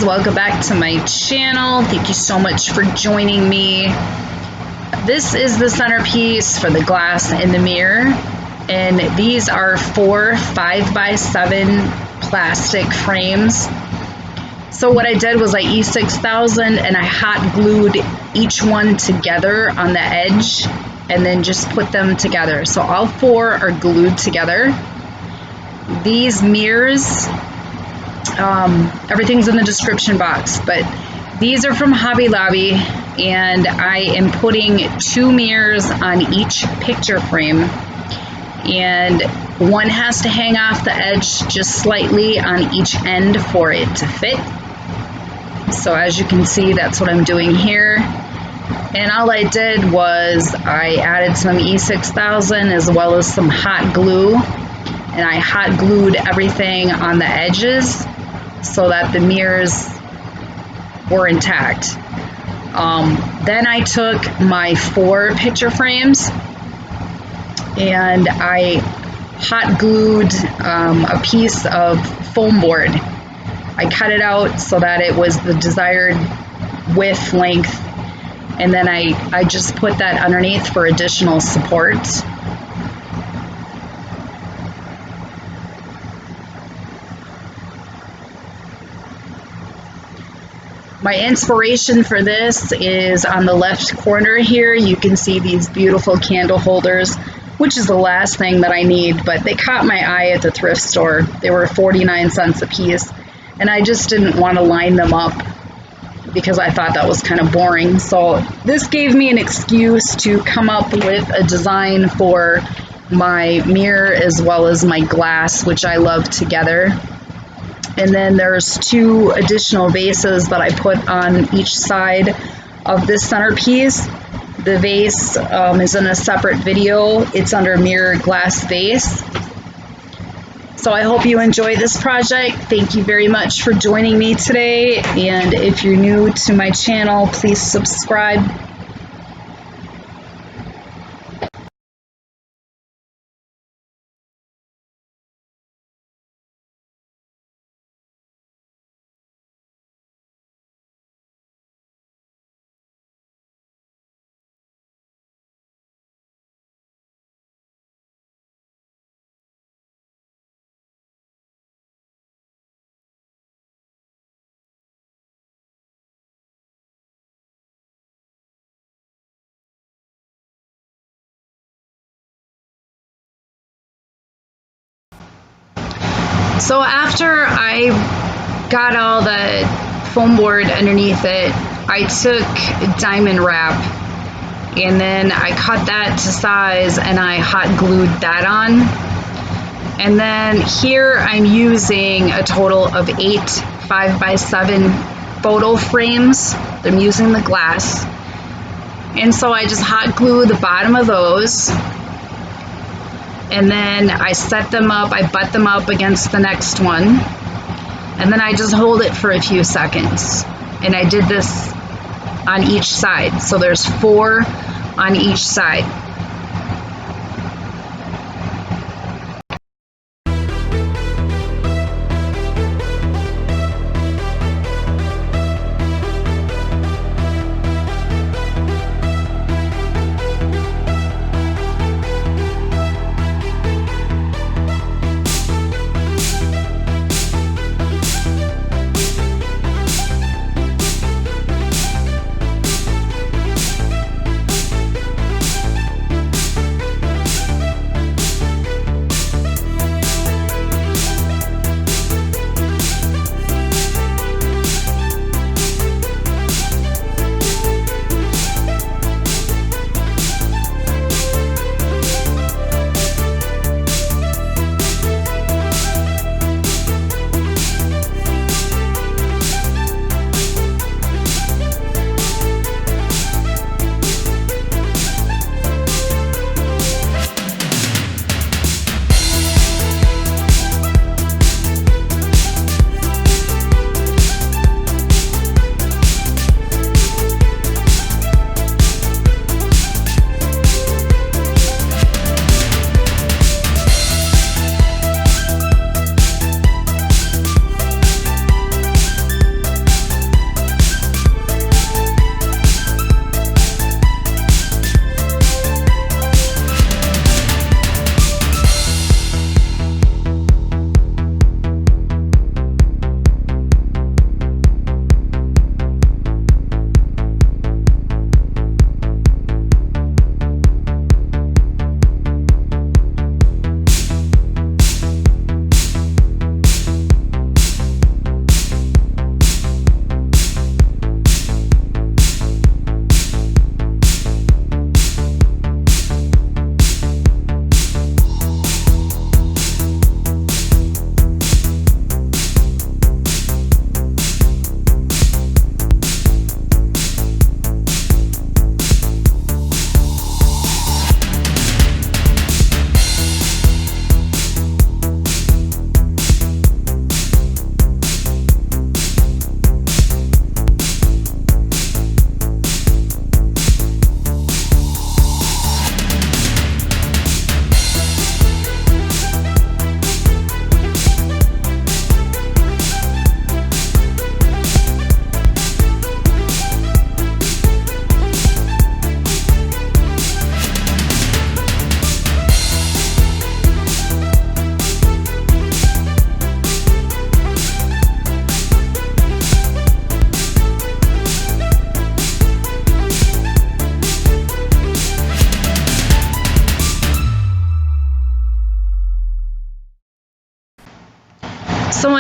guys, welcome back to my channel. Thank you so much for joining me. This is the centerpiece for the glass in the mirror, and these are 4 5x7 plastic frames. So what I did was I E6000 and I hot glued each one together on the edge and then just put them together. So all 4 are glued together. These mirrors, everything's in the description box, but these are from Hobby Lobby, and I am putting 2 mirrors on each picture frame, and one has to hang off the edge just slightly on each end for it to fit. So as you can see, that's what I'm doing here. And all I did was I added some E6000 as well as some hot glue, and I hot glued everything on the edges so that the mirrors were intact. Then I took my 4 picture frames and I hot glued a piece of foam board. I cut it out so that it was the desired width, length, and then I just put that underneath for additional support. My inspiration for this is on the left corner here. You can see these beautiful candle holders, which is the last thing that I need, but they caught my eye at the thrift store. They were 49 cents a piece, and I just didn't want to line them up because I thought that was kind of boring. So this gave me an excuse to come up with a design for my mirror as well as my glass, which I love together. And then there's 2 additional vases that I put on each side of this centerpiece. The vase is in a separate video. It's under mirror glass vase. So I hope you enjoy this project. Thank you very much for joining me today. And if you're new to my channel, please subscribe. So after I got all the foam board underneath it, I took diamond wrap and then I cut that to size and I hot glued that on. And then here I'm using a total of 8 5x7 photo frames. I'm using the glass. And so I just hot glue the bottom of those. And then I set them up, I butt them up against the next one, and then I just hold it for a few seconds. And I did this on each side, so there's 4 on each side.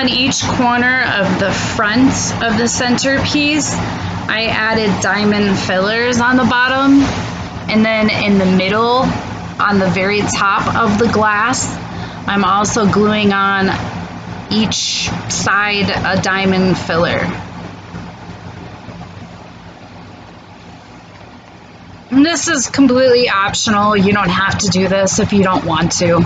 on each corner of the front of the centerpiece, I added diamond fillers on the bottom, and then in the middle, on the very top of the glass, I'm also gluing on each side a diamond filler. And this is completely optional. You don't have to do this if you don't want to.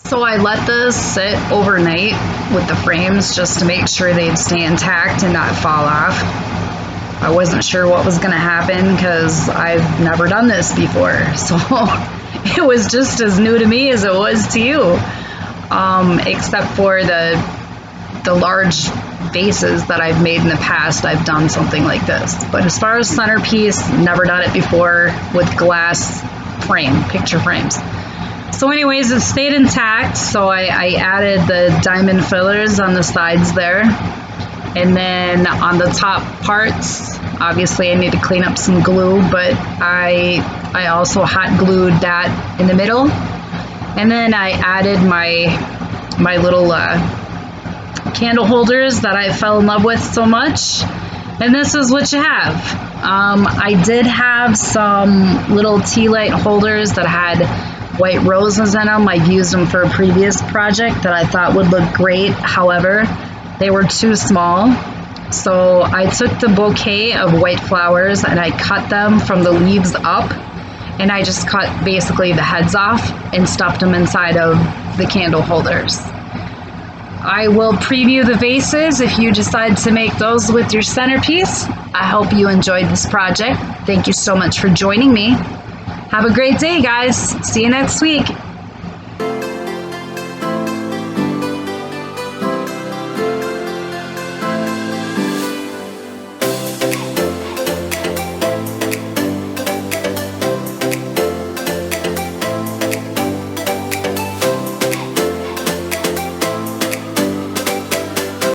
So I let this sit overnight with the frames just to make sure they'd stay intact and not fall off. I wasn't sure what was going to happen because I've never done this before. So it was just as new to me as it was to you, except for the large vases that I've made in the past. I've done something like this. But as far as centerpiece, never done it before with glass frame, picture frames. So anyways, it stayed intact, so I added the diamond fillers on the sides there. And then on the top parts, obviously I need to clean up some glue, but I also hot glued that in the middle. And then I added my little candle holders that I fell in love with so much. And this is what you have. I did have some little tea light holders that had white roses in them. I've used them for a previous project that I thought would look great. However, they were too small. So I took the bouquet of white flowers and I cut them from the leaves up, and I just cut basically the heads off and stuffed them inside of the candle holders. I will preview the vases if you decide to make those with your centerpiece. I hope you enjoyed this project. Thank you so much for joining me. Have a great day, guys. See you next week.